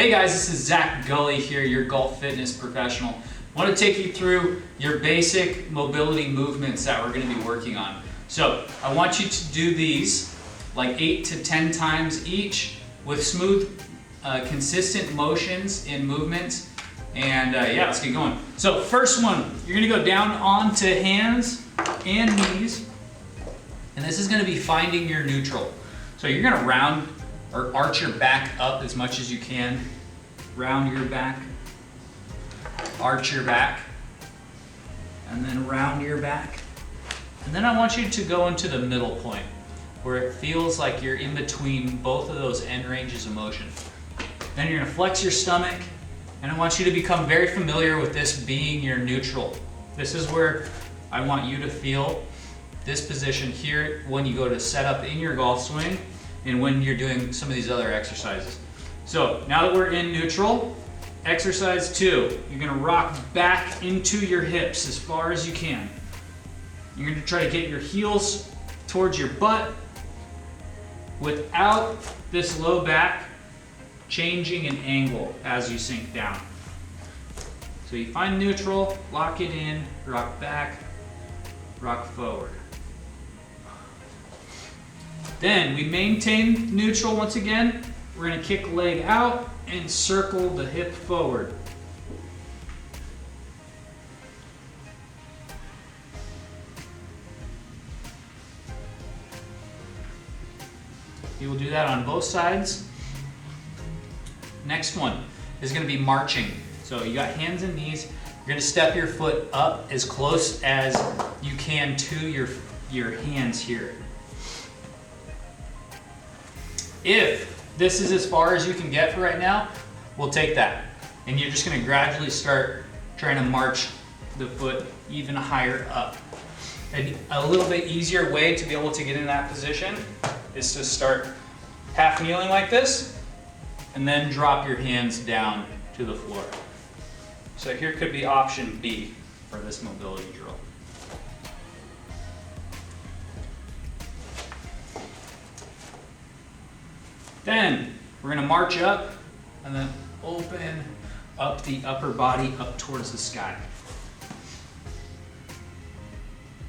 Hey guys, this is Zach Gully here, your golf fitness professional. I want to take you through your basic mobility movements that we're going to be working on. So I want you to do these like 8 to 10 times each with smooth, consistent motions and movements. And yeah, let's get going. So first one, you're going to go down onto hands and knees. And this is going to be finding your neutral. So you're going to round or arch your back up as much as you can. Round your back, arch your back, and then round your back. And then I want you to go into the middle point where it feels like you're in between both of those end ranges of motion. Then you're going to flex your stomach, and I want you to become very familiar with this being your neutral. This is where I want you to feel this position here when you go to set up in your golf swing and when you're doing some of these other exercises. So now that we're in neutral, exercise 2, you're going to rock back into your hips as far as you can. You're going to try to get your heels towards your butt without this low back changing an angle as you sink down. So you find neutral, lock it in, rock back, rock forward. Then we maintain neutral once again. We're going to kick leg out and circle the hip forward. You will do that on both sides. Next one is going to be marching. So you got hands and knees. You're going to step your foot up as close as you can to your hands here. If this is as far as you can get for right now, we'll take that. And you're just going to gradually start trying to march the foot even higher up. And a little bit easier way to be able to get in that position is to start half kneeling like this and then drop your hands down to the floor. So here could be option B for this mobility drill. Then we're going to march up and then open up the upper body up towards the sky.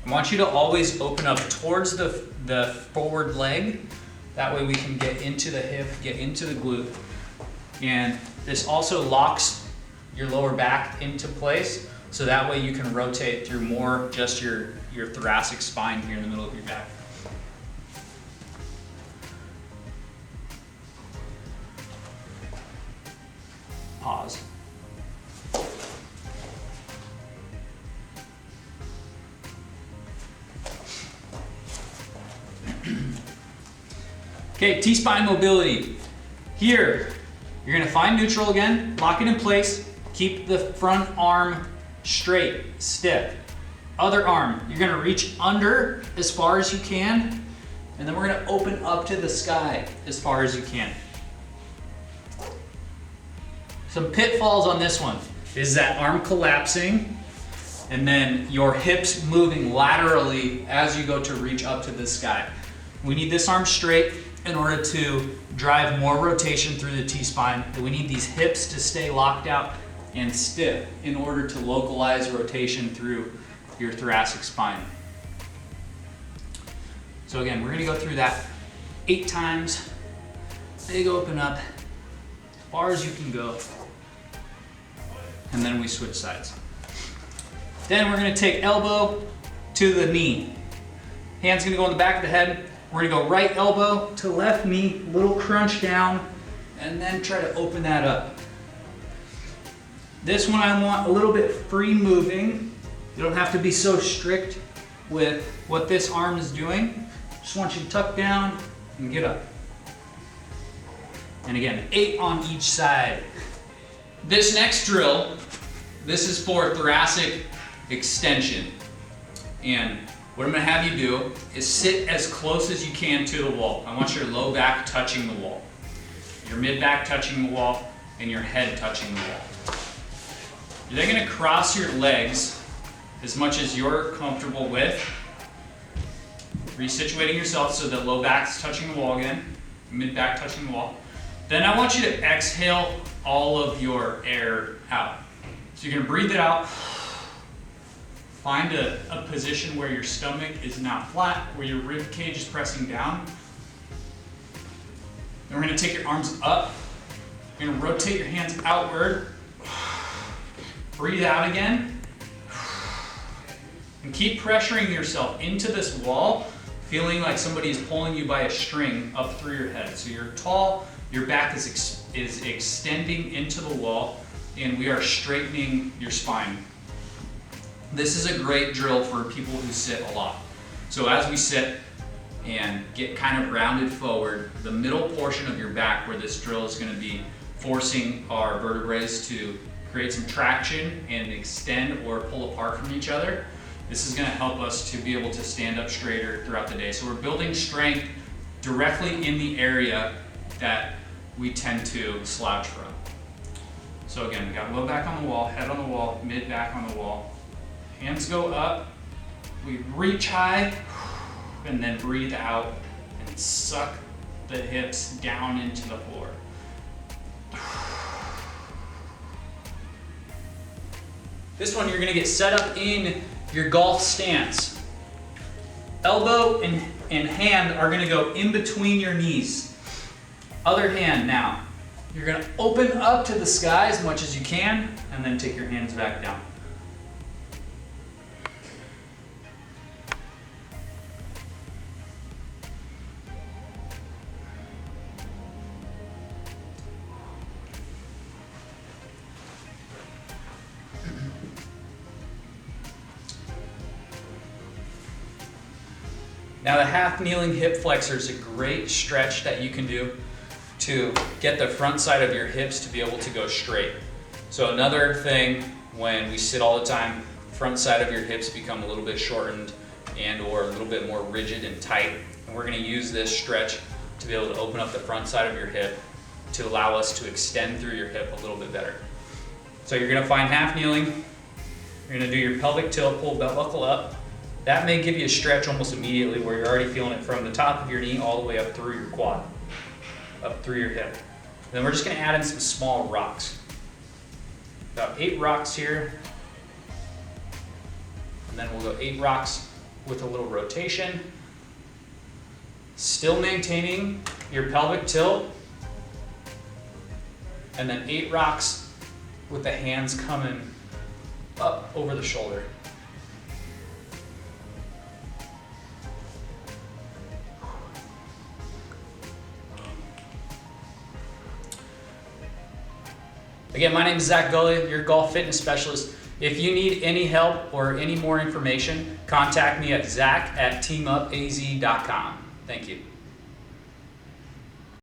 I want you to always open up towards the forward leg. That way we can get into the hip, get into the glute. And this also locks your lower back into place, so that way you can rotate through more just your thoracic spine here in the middle of your back. Pause. Okay, T-spine mobility. Here, you're going to find neutral again, lock it in place, keep the front arm straight, stiff. Other arm, you're going to reach under as far as you can, and then we're going to open up to the sky as far as you can. Some pitfalls on this one is that arm collapsing and then your hips moving laterally as you go to reach up to the sky. We need this arm straight in order to drive more rotation through the T-spine. And we need these hips to stay locked out and stiff in order to localize rotation through your thoracic spine. So again, we're going to go through that 8 times. Big open up, as far as you can go. And then we switch sides. Then we're going to take elbow to the knee. Hand's going to go on the back of the head. We're going to go right elbow to left knee, little crunch down, and then try to open that up. This one I want a little bit free moving. You don't have to be so strict with what this arm is doing. Just want you to tuck down and get up. And again, 8 on each side. This next drill, this is for thoracic extension. And what I'm going to have you do is sit as close as you can to the wall. I want your low back touching the wall, your mid back touching the wall, and your head touching the wall. You're then going to cross your legs as much as you're comfortable with, resituating yourself so that low back's touching the wall again, mid back touching the wall. Then I want you to exhale all of your air out. So you're gonna breathe it out. Find a position where your stomach is not flat, where your rib cage is pressing down. Then we're gonna take your arms up. You're gonna rotate your hands outward. Breathe out again. And keep pressuring yourself into this wall, feeling like somebody is pulling you by a string up through your head. So you're tall, your back is extending into the wall, and we are straightening your spine. This is a great drill for people who sit a lot. So as we sit and get kind of rounded forward, the middle portion of your back where this drill is going to be forcing our vertebrae to create some traction and extend or pull apart from each other. This is going to help us to be able to stand up straighter throughout the day. So we're building strength directly in the area that we tend to slouch from. So again, we got low back on the wall, head on the wall, mid back on the wall. Hands go up, we reach high, and then breathe out and suck the hips down into the floor. This one you're gonna get set up in your golf stance. Elbow and hand are gonna go in between your knees. Other hand now. You're gonna open up to the sky as much as you can, and then take your hands back down. Now the half kneeling hip flexor is a great stretch that you can do to get the front side of your hips to be able to go straight. So another thing, when we sit all the time, front side of your hips become a little bit shortened and or a little bit more rigid and tight. And we're gonna use this stretch to be able to open up the front side of your hip to allow us to extend through your hip a little bit better. So you're gonna find half kneeling, you're gonna do your pelvic tilt, pull belt buckle up. That may give you a stretch almost immediately where you're already feeling it from the top of your knee all the way up through your quad, up through your hip. Then we're just gonna add in some small rocks. About 8 rocks here. And then we'll go 8 rocks with a little rotation. Still maintaining your pelvic tilt. And then 8 rocks with the hands coming up over the shoulder. Again, my name is Zach Gully, your golf fitness specialist. If you need any help or any more information, contact me at zach@teamupaz.com. Thank you.